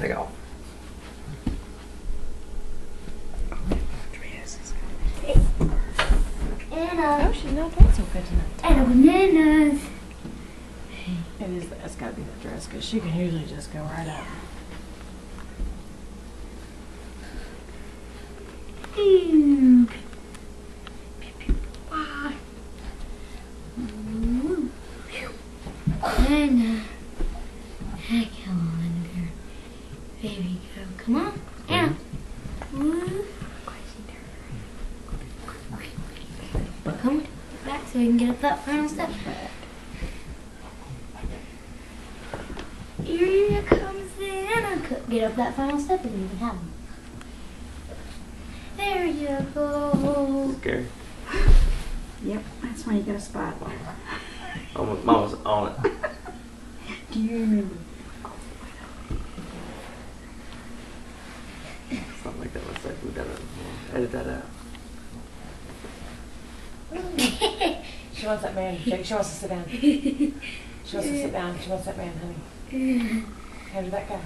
Take off. Anna. Oh, she's not doing so good tonight. Anna bananas. It's gotta be that dress, because she can usually just go right up. Ew. Bye. Ooh. Anna. Heck, come on, girl. Baby girl, come on. Anna. Woo. Come back so we can get up that final step. Here comes the Anna. Get up that final step and you can have them. There you go. Scary. Yep, that's why you got a spotlight. Mama's on it. Do you remember? Something like that. Looks like we've done it before. Edit that out. She wants that man. She wants to sit down. She wants to sit down. She wants that man, honey. Hand her that guy.